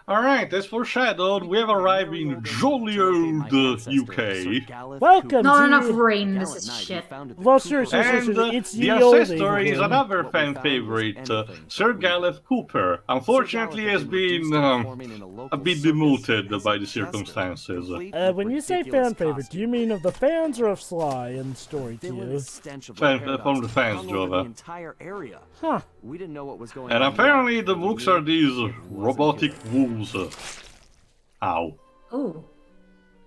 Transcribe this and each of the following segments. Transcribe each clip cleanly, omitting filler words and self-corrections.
Alright, as foreshadowed, we have arrived in jolly old UK. Welcome Not to enough the... rain, this is shit. Well, seriously, And it's the ye olde ancestor is again. another fan favorite, Sir Galleth Cooper. Unfortunately, has been a bit demoted by the circumstances. When you say fan favorite, do you mean of the fans or of Sly in the story to you? From the fans, Jova. Huh. And apparently the books are these robotic wolves. Ow. Ooh.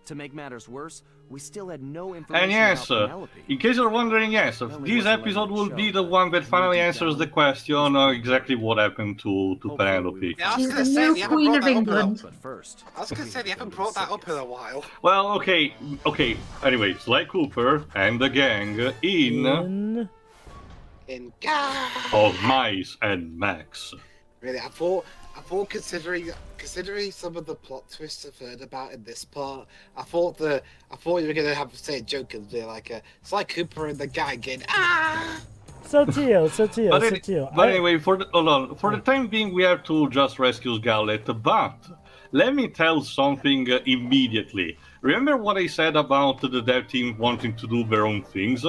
To make matters worse, we still had no information And yes, about Penelope. in case you're wondering, yes, this episode will be the one that finally answers the question exactly what happened to Penelope. Yeah, I was She's gonna the say, new they haven't Queen brought of that up England. But first, I was gonna say, they haven't brought that up in a while. Well, okay. Anyway, Sly Cooper and the gang in In of Mice and Mechs. Really, I thought considering some of the plot twists I've heard about in this part, I thought you were gonna have to say a joke and be like Sly Cooper and the gang in So Tio. But anyway, for the time being, we have to just rescue Galleth. But let me tell something immediately. Remember what I said about the dev team wanting to do their own things?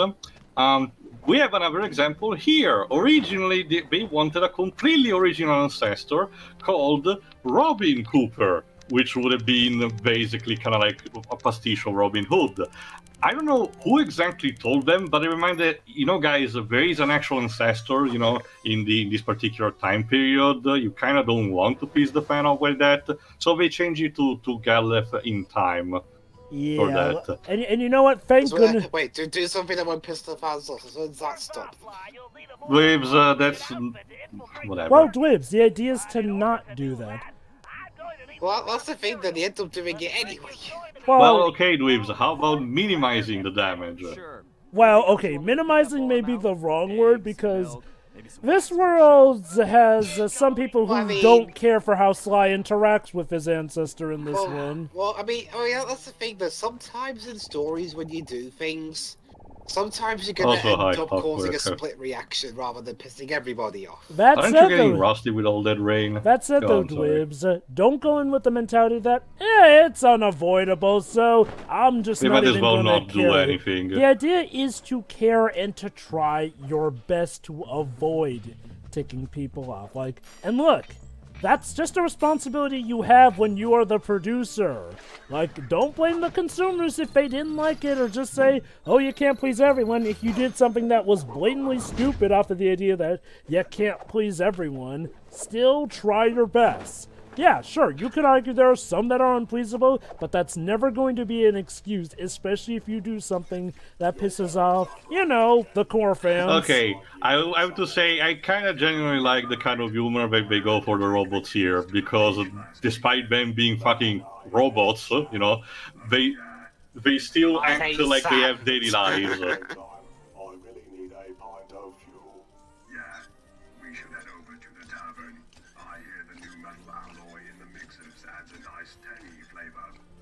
We have another example here. Originally, they wanted a completely original ancestor called Robin Cooper, which would have been basically kind of like a pastiche of Robin Hood. I don't know who exactly told them, but I reminded, guys, there is an actual ancestor, in this particular time period. You kind of don't want to piss the fan off with that, so they changed it to Galleth in time. Yeah, and you know what? Thank goodness. Wait, do something that won't piss the fans off. So does that stop? Waves, that's whatever. Well, Dwibs, the idea is to not do that. Well, that's the thing. Then they end up doing it anyway. Well, okay, Dweebs, how about minimizing the damage? Well, okay, minimizing may be the wrong word because this world has some people who don't care for how Sly interacts with his ancestor in this one. Well, I mean, that's the thing. That sometimes in stories when you do things, sometimes you're gonna end up causing a split reaction rather than pissing everybody off. Aren't you getting rusty with all that rain? That said, though, Dwibs, don't go in with the mentality that it's unavoidable, so I'm just not even going to do anything. The idea is to care and to try your best to avoid ticking people off. And look, that's just a responsibility you have when you are the producer. Don't blame the consumers if they didn't like it, or just say, oh, you can't please everyone. If you did something that was blatantly stupid off of the idea that you can't please everyone, still try your best. Yeah, sure, you could argue there are some that are unpleasable, but that's never going to be an excuse, especially if you do something that pisses off, the core fans. Okay, I have to say, I kind of genuinely like the kind of humor that they go for the robots here, because despite them being fucking robots, they still act like they have daily lives.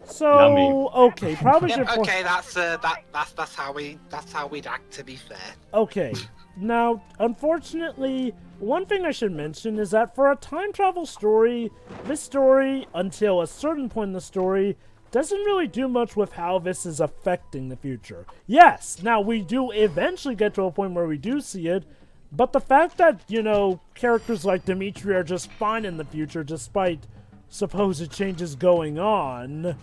So Yummy. okay, probably should. Okay, that's how we'd act. To be fair. Okay, now unfortunately, one thing I should mention is that for a time travel story, this story, until a certain point in the story, doesn't really do much with how this is affecting the future. Yes, now we do eventually get to a point where we do see it, but the fact that characters like Dimitri are just fine in the future despite supposed changes going on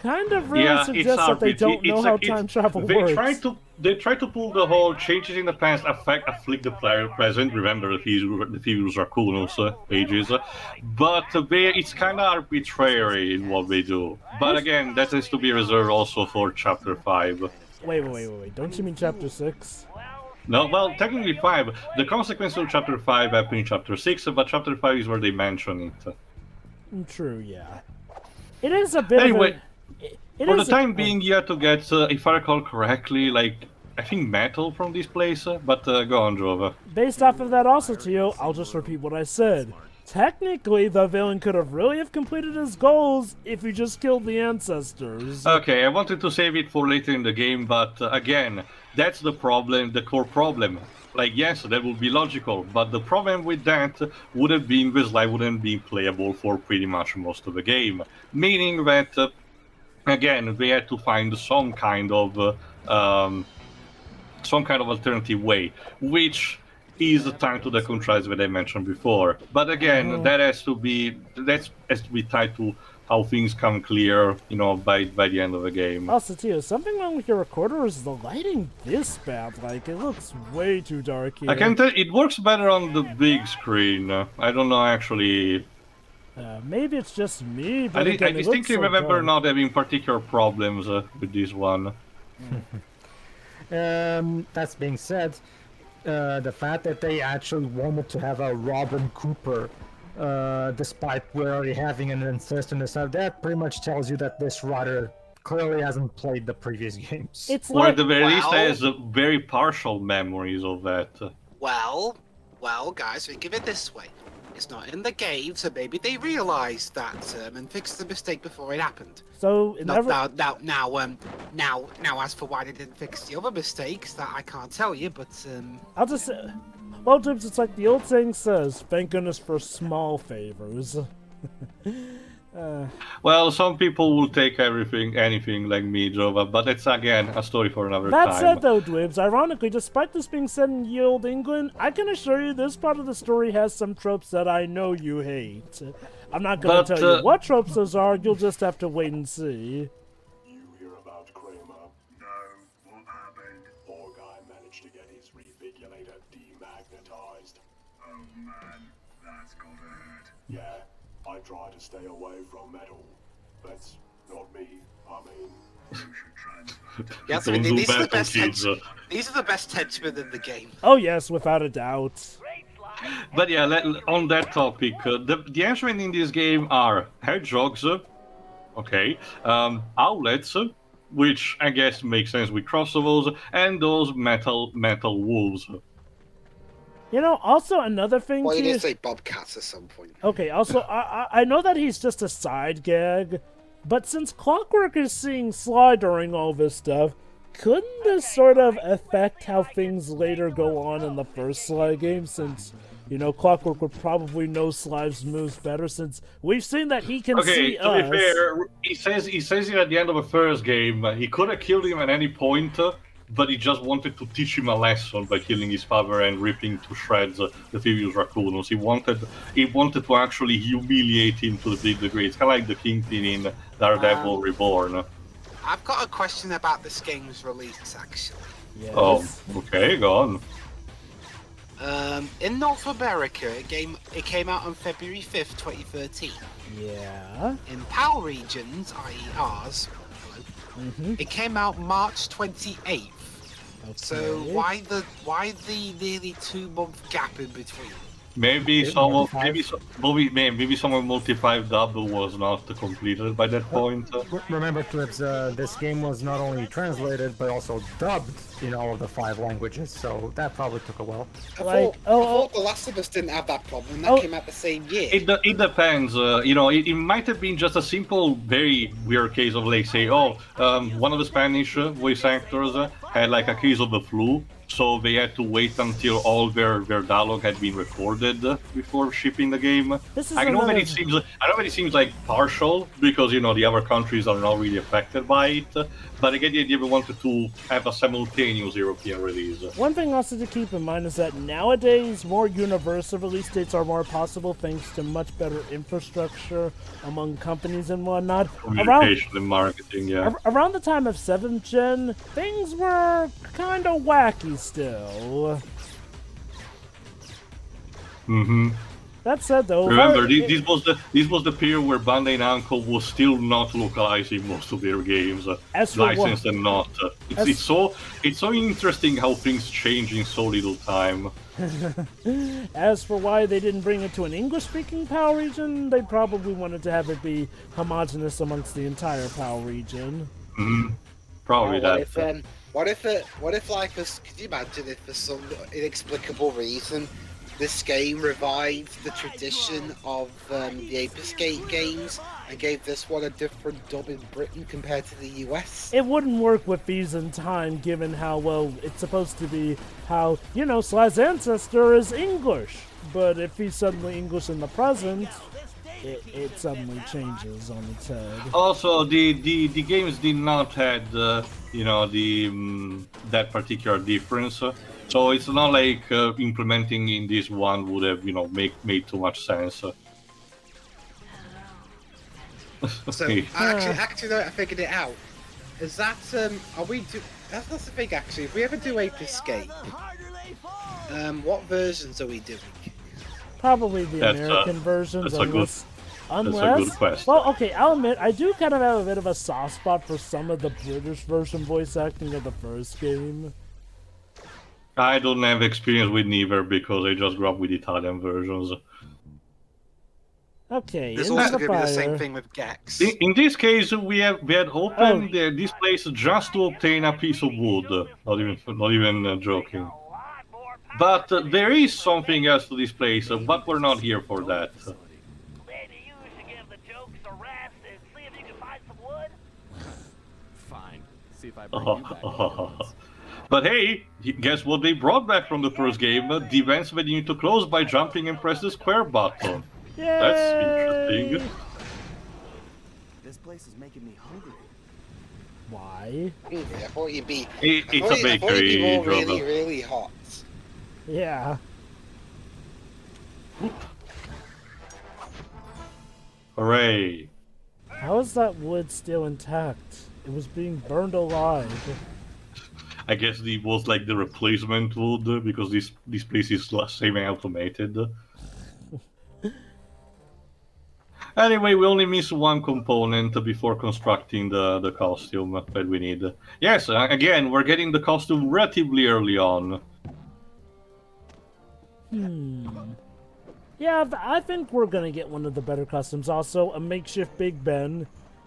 kind of really suggests that they don't know how time travel works. They try to pull the whole changes in the past afflict the player present. Remember the Thieves Raccoon's pages, but it's kind of arbitrary in what they do. But again, that is to be reserved also for Chapter 5. Wait, don't you mean Chapter 6? No, well, technically 5. The consequences of Chapter 5 happen in Chapter 6, but Chapter 5 is where they mention it. True, yeah. It is a bit anyway, of a... For the time being, you have to get, if I recall correctly, I think metal from this place, but go on, Jova. Based off of that also, Tio, I'll just repeat what I said. technically, the villain could have really have completed his goals if he just killed the ancestors. Okay, I wanted to save it for later in the game, but again, that's the problem, the core problem. Like, yes, that would be logical, but the problem with that would have been the Sly wouldn't be playable for pretty much most of the game. Meaning that, again, they had to find some kind of alternative way, which is tied to the contrast that I mentioned before. But again, that has to be tied to how things come clear, by the end of the game. Also, too, something wrong with your recorder, or is the lighting this bad? Like, it looks way too dark here. I can tell it works better on the big screen. I don't know actually. Maybe it's just me, but I again, distinctly remember not having particular problems with this one. That's being said, the fact that they actually wanted to have a Robin Cooper, despite we're already having an ancestor and stuff, that pretty much tells you that this writer clearly hasn't played the previous games. It's Or like, at the very least has very partial memories of that. Well, guys, think of it this way. It's not in the game, so maybe they realised that and fixed the mistake before it happened. so it never... Now, as for why they didn't fix the other mistakes, that I can't tell you, but I'll just say, well, Dibs, it's like the old saying says, thank goodness for small favors. Well, some people will take anything like me, Jova, but that's again a story for another time. That said, though, Dwibs, ironically, despite this being set in ye olde England, I can assure you this part of the story has some tropes that I know you hate. I'm not going to tell you what tropes those are, you'll just have to wait and see. You hear about Kramer? No, what happened? Poor guy managed to get his refigurator demagnetized. Oh man, that's gotta hurt. Yeah. I try to stay away from metal. That's not me. I mean, you should try. yes, Don't do these are the battle, best kids. these are the best henchmen in the game. Oh yes, without a doubt. But yeah, on that topic, the henchmen in this game are hedgehogs, okay, owlets, which I guess makes sense with crossbows, and those metal wolves. You know, also another thing. Well, you too, did say bobcats at some point. Okay, also, I know that he's just a side gag, but since Clockwork is seeing Sly during all this stuff, couldn't this sort of affect how things later go on in the first Sly game, since, Clockwork would probably know Sly's moves better, since we've seen that he can see us. Okay, to be fair, he says it at the end of the first game. He could have killed him at any point, but he just wanted to teach him a lesson by killing his father and ripping to shreds the Thieves raccoons. He wanted to actually humiliate him to the big degree. It's kind of like the Kingpin in Daredevil Reborn. I've got a question about this game's release, actually. Yes. Oh, okay, go on. In North America, it came out on February 5th, 2013. Yeah. In PAL regions, i.e. ours, it came out March 28th. Okay. So why the nearly 2-month gap in between? Maybe someone Multi-5 Double was not completed by that point. Remember, Clips, this game was not only translated, but also dubbed in all of the 5 languages, so that probably took a while. I thought The Last of Us didn't have that problem, and that came out the same year. It depends. It might have been just a simple, very weird case of, like, say, one of the Spanish voice actors had, like, a case of the flu, so they had to wait until all their dialogue had been recorded before shipping the game. I know that it seems like partial, because, the other countries are not really affected by it, but again, the idea we wanted to have a simultaneous European release. One thing also to keep in mind is that nowadays, more universal release dates are more possible thanks to much better infrastructure among companies and whatnot. Communication and marketing, yeah. Around the time of 7th Gen, things were kind of wacky still. Mm-hmm. That said, though, remember this was the period where Bandai Namco was still not localizing most of their games, licensed and not. It's so interesting how things change in so little time. As for why they didn't bring it to an English-speaking PAL region, they probably wanted to have it be homogenous amongst the entire PAL region. Mm-hmm. Probably that. What if, could you imagine if for some inexplicable reason this game revived the tradition of the Ape games and gave this one a different dub in Britain compared to the US. It wouldn't work with Thieves in Time, given how, well, it's supposed to be how, you know, Sly's ancestor is English. But if he's suddenly English in the present, it suddenly changes on its head. Also, the games did not had you know, that particular difference. So it's not like implementing in this one would have, you know, made too much sense. So actually, no, I figured it out. Is that are we do? That's the thing. Actually, if we ever do Ape Escape, what versions are we doing? Probably the American versions, unless. That's a good question. Well, okay, I'll admit, I do kind of have a bit of a soft spot for some of the British version voice acting of the first game. I don't have experience with neither because I just grew up with Italian versions. Okay, There's into also the going to be the same fire. thing with Gex. In this case, we had opened this place just to obtain a piece of wood. Not even joking. But there is something else to this place, but we're not here for that. Maybe you should give the jokes a rest and see if you can find some wood. Fine. See if I bring you back. But hey, guess what they brought back from the first game? The events when you need to close by jumping and press the square button. Yay! That's interesting. This place is making me hungry. Why? I thought you'd be. It's a I thought you'd bakery, be more really, Drogo. really hot. Yeah. Hooray. How is that wood still intact? It was being burned alive. I guess it was like the replacement wood because this place is semi-automated. Anyway, we only miss one component before constructing the costume that we need. Yes, again, we're getting the costume relatively early on. Yeah, I think we're gonna get one of the better customs. Also, a makeshift Big Ben.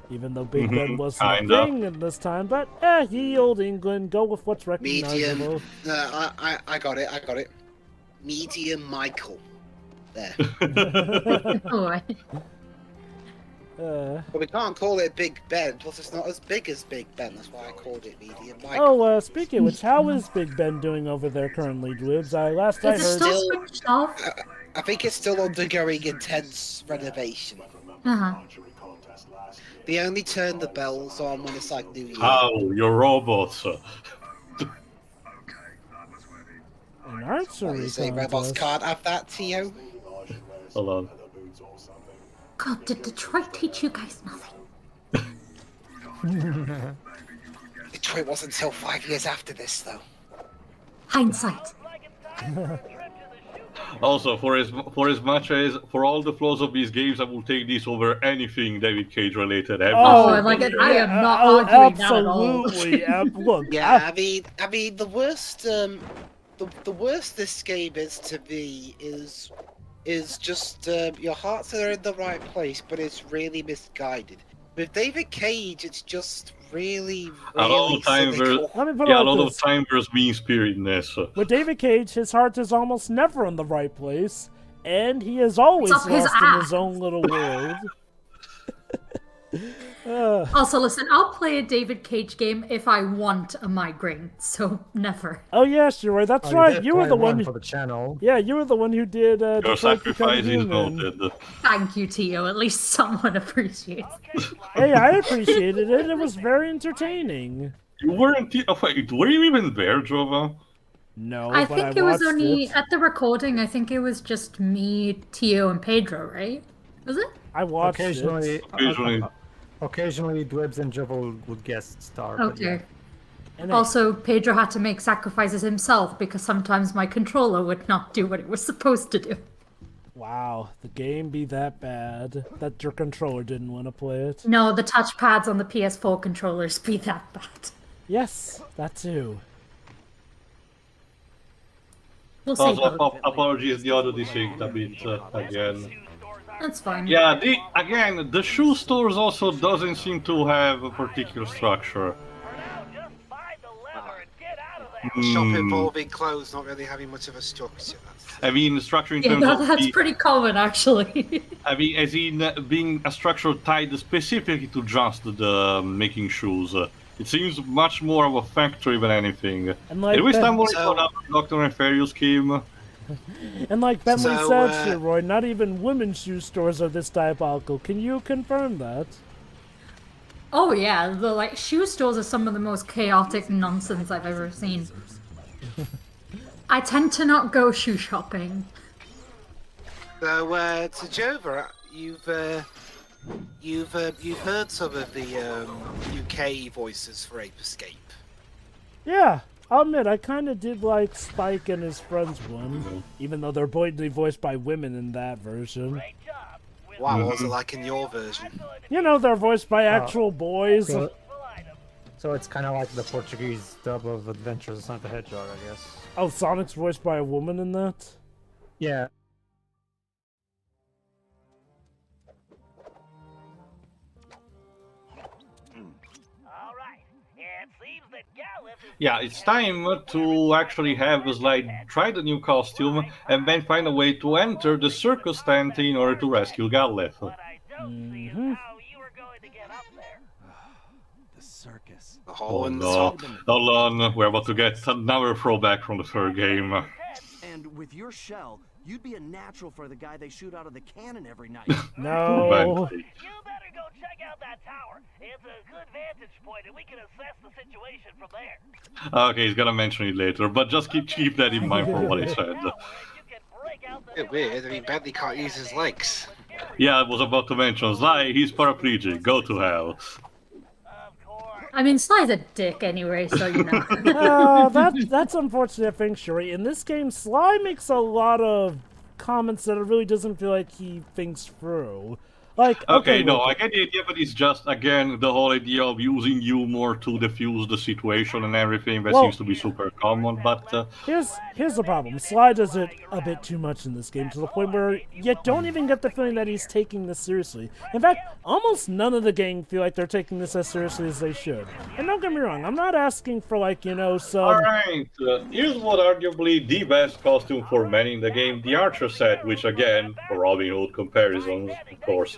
Even though Big Ben wasn't kinda. a thing in this time, but ye old England, go with what's recognizable. Medium. I got it. Medium Michael. There. Alright. But we can't call it Big Ben, plus it's not as big as Big Ben. That's why I called it Medium Michael. Oh, speaking of which, how is Big Ben doing over there currently, Dwibs? I Is it heard. still switched off? I think it's still undergoing intense renovation. Uh-huh. They only turn the bells on when it's like New Year. Oh, you're robots. An archery You say robots contest. can't have that, Tio? Hold on. God, did Detroit teach you guys nothing? Detroit wasn't until 5 years after this, though. Hindsight. Also, for as much as for all the flaws of these games, I will take this over anything David Cage related. Oh, Every like single I year. am not arguing that at all. Absolutely. Look, Yeah, I mean, the worst, the worst this game is to me is just your hearts are in the right place, but it's really misguided. With David Cage, it's just really, A lot really of time cynical. let me put it Yeah, a like lot this. of time versus mean-spiritedness. With David Cage, his heart is almost never in the right place, and he is always It's up his lost in ass. his own little world. Also, listen, I'll play a David Cage game if I want a migraine, so never. Oh yes, you're right. That's Oh, right. did You were play the one. for the channel. Yeah, you were the one who did. Your Detroit Become sacrifice is Human. noted. Thank you, Tio. At least someone appreciates it. Hey, I appreciated it. It was very entertaining. You weren't. Wait, were you even there, Jova? No, I but think it was watched only, it. at the recording, I think it was just me, Tio, and Pedro, right? Was it? I watched Occasionally, it. Occasionally. occasionally Dwebs and Jovel would guest star. but yeah. Okay. And Also, Pedro had to make sacrifices himself because sometimes my controller would not do what it was supposed to do. wow, the game be that bad that your controller didn't want to play it. No, the touchpads on the PS4 controllers be that bad. Yes, that too. We'll see. Also, apologies, the audio desynced a bit again. That's fine. Yeah, again, the shoe stores also doesn't seem to have a particular structure. For now, just find the lever and get out of Shop Hmm. involving clothes not really having much of a structure. I mean, structure in Yeah, terms of that's the, pretty common actually. I mean, as in being a structure tied specifically to just the making shoes. It seems much more of a factory than anything. And like Did we Ben- stumble into So- another Dr. Nefarious scheme? And like Bentley So, said, Sir Roy, not even women's shoe stores are this diabolical. Can you confirm that? Oh yeah, the like shoe stores are some of the most chaotic nonsense I've ever seen. I tend to not go shoe shopping. So, to Jova, you've heard some of the UK voices for Ape Escape. Yeah, I'll admit, I kind of did like Spike and his friends one, even though they're blatantly voiced by women in that version. Great job. We'll Wow, what was it like in your version? You know, they're voiced by actual boys. So, full item. so it's kind of like the Portuguese dub of Adventures of Sonic the Hedgehog, I guess. Oh, Sonic's voiced by a woman in that? Yeah. All right. It seems that Galleth is Yeah, it's time to actually have Sly try the new costume and then find a way to enter the circus tent in order to rescue Galleth. What I don't see is how you are going to get up there. The circus. The hole Oh in the no, top. hold on, we're about to get another throwback from the third game. And with your shell, you'd be a natural for the guy they shoot out of the cannon every night. No. Bentley. You better go check out that tower. It's a good vantage point, and we can assess the situation from there. Okay, he's gonna mention it later, but just keep that in mind for what I said. That way, you can break out the Bit weird. I mean, Bentley can't use his legs. Yeah, I was about to mention Sly, he's paraplegic, go to hell. Of course. I mean, Sly's a dick anyway, so you know. That's unfortunate, I think, Shuri. In this game, Sly makes a lot of comments that it really doesn't feel like he thinks through. Like, Okay, no, look, I get the idea, but it's just, again, the whole idea of using humor to diffuse the situation and everything that Well- seems to be super common, but here's the problem. Sly does it a bit too much in this game, to the point where you don't even get the feeling that he's taking this seriously. In fact, almost none of the gang feel like they're taking this as seriously as they should. And don't get me wrong, I'm not asking for, like, you know, some... Alright, here's what arguably the best costume for many in the game, the Archer set, which again, for Robin Hood comparisons, of course.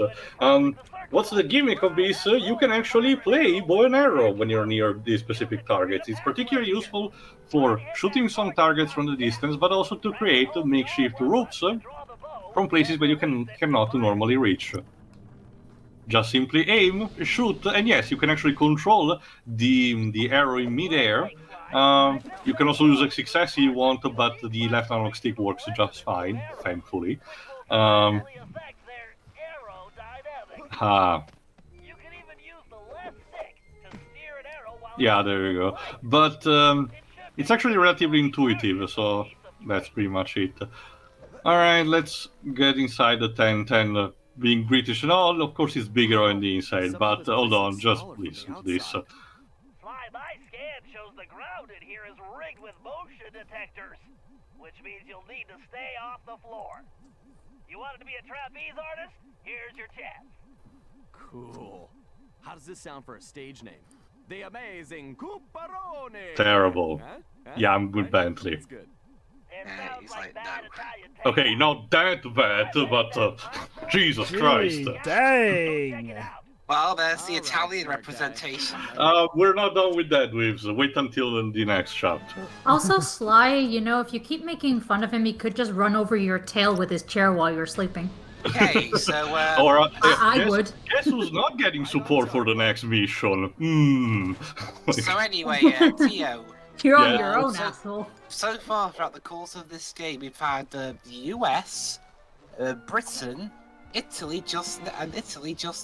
What's the gimmick of this? You can actually play bow and arrow when you're near these specific targets. It's particularly useful for shooting some targets from the distance, but also to create makeshift routes from places where you cannot normally reach. Just simply aim, shoot, and yes, you can actually control the arrow in midair. You can also use a success if you want, but the left analog stick works just fine, thankfully. Really affects their aerodynamics. Ah, You can even use the left stick to steer an arrow while yeah, there you go. But it's actually relatively intuitive, so that's pretty much it. Alright, let's get inside the tent and being British and all, of course it's bigger on the inside, but hold on, just listen to this. Sly, my scan shows the ground in here is rigged with motion detectors, which means you'll need to stay off the floor. You wanted to be a trapeze artist? Here's your chance. Cool. How does this sound for a stage name? The Amazing Cooperone! Terrible. Huh? Huh? Yeah, I'm with Right? Bentley. That's good. It Yeah, sounds he's like like, bad no. Italian taste. Okay, not that bad, but Jesus Christ. Gee, Check dang. it out. Well, there's the Alright, Italian smart guy. representation. We're not done with that, Weaves. Wait until the next chapter. Also, Sly, you know, if you keep making fun of him, he could just run over your tail with his chair while you're sleeping. Okay, so Or I guess, would. Guess who's not getting support for the next mission? so anyway, Tio. You're on Yeah. your own, So- asshole. So far throughout the course of this game, we've had the US, Britain, Italy just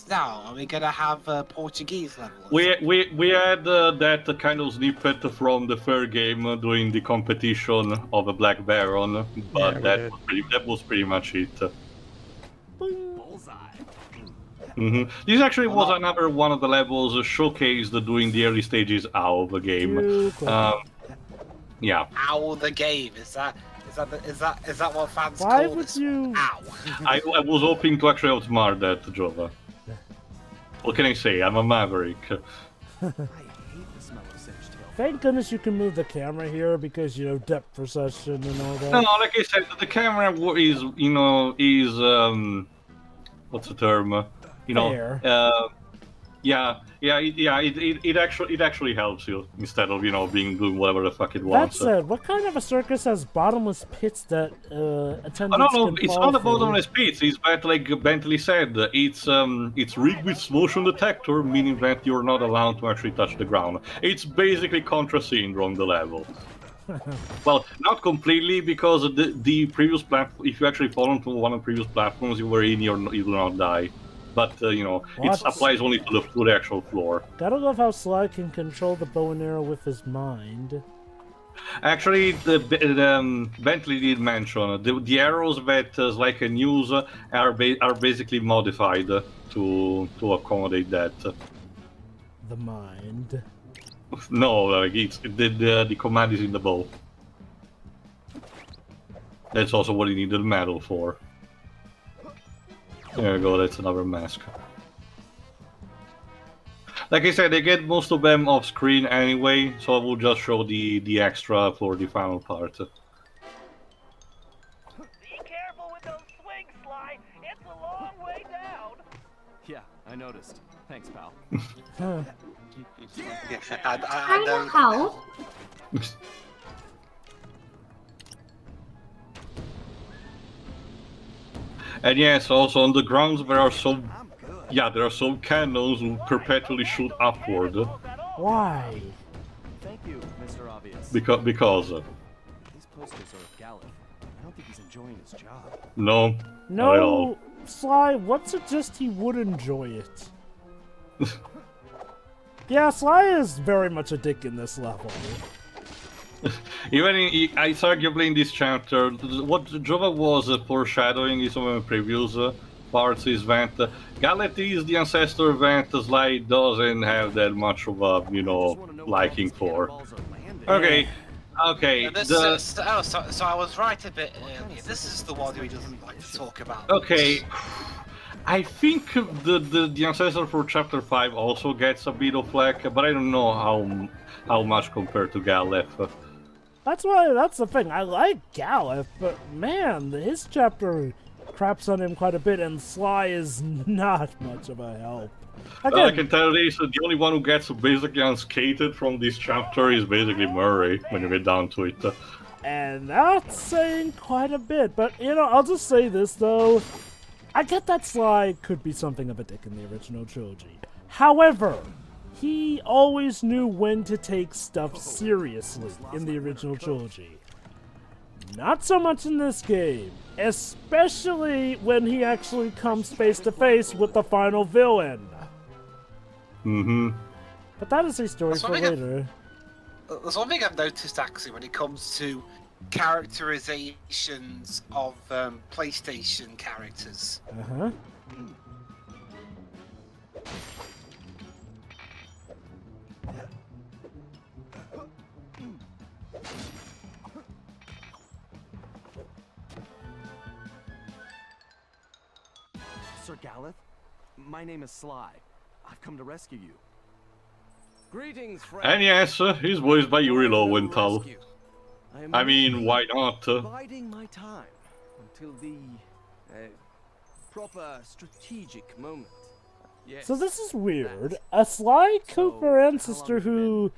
now. Are we gonna have Portuguese levels? We had that kind of snippet from the third game during the competition of a Black Baron, but we that did. was pretty much it. Bullseye. This actually was another one of the levels showcased during the early stages of the game. Too quick. Yeah. Ow, the game is that what fans Why call would this? you- Ow. I was hoping to actually outsmart that, Jova. What can I say? I'm a maverick. I hate the smell of singed tail Thank goodness you can move the camera here because, you know, depth perception and all that. No, like I said, the camera is, you know, what's the term? You know, Fair. it actually helps you instead of, you know, doing whatever the fuck it wants. That said, what kind of a circus has bottomless pits that attendants No, can it's fall not a through? bottomless pit. It's but like Bentley said, it's rigged with motion detector, meaning that you're not allowed to actually touch the ground. It's basically Contra Syndrome the level. Well, not completely, because the previous platform, if you actually fall onto one of the previous platforms you were in, you do not die. But, you know, it applies only to the actual floor. Gotta love how Sly can control the bow and arrow with his mind. Actually, Bentley did mention the arrows that Sly can use are basically modified to accommodate that. The mind. No, like the command is in the bow. That's also what he needed the medal for. There you go, that's another mask. Like I said, they get most of them off screen anyway, so I will just show the extra for the final part. Be careful with those swings, Sly. It's a long way down. Yeah, I noticed. Thanks, pal. Huh. I know how. And yes, also on the grounds there are some cannons who perpetually shoot upward. Why? Thank you, Mr. Obvious. Because These posters are of Galleth. I don't think he's enjoying his job. no, not at all. No, Sly, what suggests he would enjoy it? Yeah, Sly is very much a dick in this level. Even it's arguably in this chapter, what Jova was foreshadowing in some of the previous parts is that Galleth is the ancestor that Sly doesn't have that much of a, you know, liking for. Okay. So I was right a bit earlier. This is the one he doesn't like to talk about. Okay. I think the ancestor for chapter 5 also gets a bit of flack, but I don't know how much compared to Galleth. That's the thing. I like Galleth, but man, his chapter craps on him quite a bit, and Sly is not much of a help. Again, I can tell you this, the only one who gets basically unscathed from this chapter is basically Murray, when you get down to it. and that's saying quite a bit, but you know, I'll just say this though. I get that Sly could be something of a dick in the original trilogy. However, he always knew when to take stuff seriously in the original trilogy. Not so much in this game, especially when he actually comes face to face with the final villain. Mm-hmm. But that is a story for later. There's one thing I've noticed actually when it comes to characterizations of PlayStation characters. Uh-huh. Sir Galleth, my name is Sly. I've come to rescue you. Greetings, friend. And yes, he's voiced by Yuri Lowenthal. I mean, why not? Biding my time until the proper strategic moment. Yes. So this is weird. A Sly Cooper ancestor who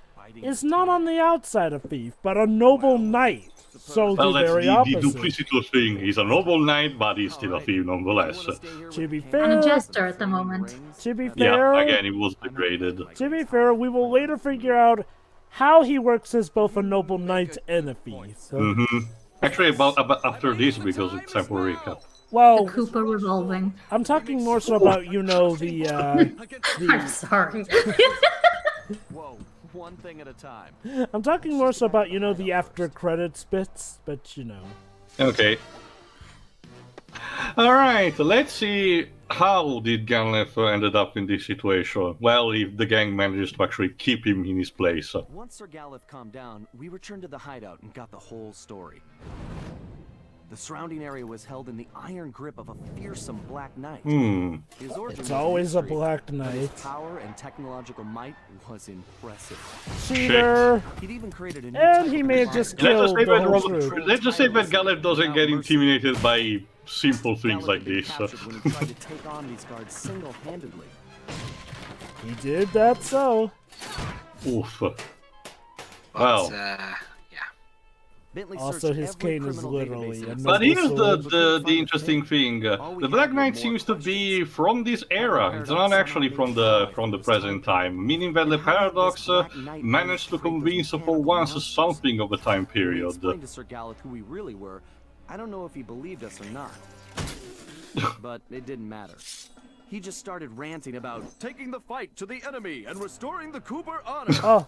is not on the outside of Thief, but a noble knight. So Well, the that's very the opposite. duplicitous thing. He's a noble knight, but he's still a thief nonetheless. To be And a fair, jester at the moment. to be fair, Yeah, again, he was degraded. to be fair, we will later figure out how he works as both a noble knight and a thief. So, Mm-hmm. Actually, about after this, because it's time for a recap. well, Cooper revolving. I'm talking more so about, you know, I'm sorry. Whoa, one thing at a time. I'm talking more so about, you know, the after credits bits, but you know. Okay. Alright, let's see how did Galleth ended up in this situation. Well, if the gang manages to actually keep him in his place. Once Sir Galleth calmed down, we returned to the hideout and got the whole story. The surrounding area was held in the iron grip of a fearsome Black Knight. His origin It's was always a mystery, Black but his Knight. power and technological might was impressive. Cheater! He'd even created a new And type he of may have armor just that Let's killed just say the whole that troop. let's just say that Galleth doesn't get intimidated by simple things Galleth like had been this. captured when he tried to take on these guards single-handedly. He did that so. Oof. But, Well. yeah. Bentley Also, searched his every cane is criminal literally database a in But noble here's sword. the interesting thing. The Black Knight seems to be from this era. It's not actually from the present time, meaning that the Paradox managed to convince for once something of a time When we period. explained to Sir Galleth who we really were, I don't know if he believed us or not. But it didn't matter. He just started ranting about taking the fight to the enemy and restoring the Cooper honor. Oh,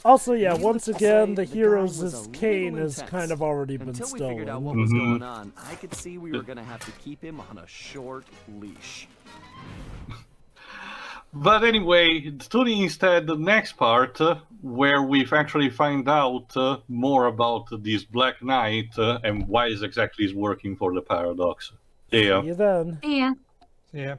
also, yeah, Needless once to again, say, the guy hero's was a cane little has intense. kind of already been Until we figured out what stolen. was going on, I could see we were gonna have to keep him on a short leash. But anyway, studying instead the next part, where we've actually find out more about this Black Knight and why exactly he's working for the Paradox. Yeah. See you then. Yeah. Yeah.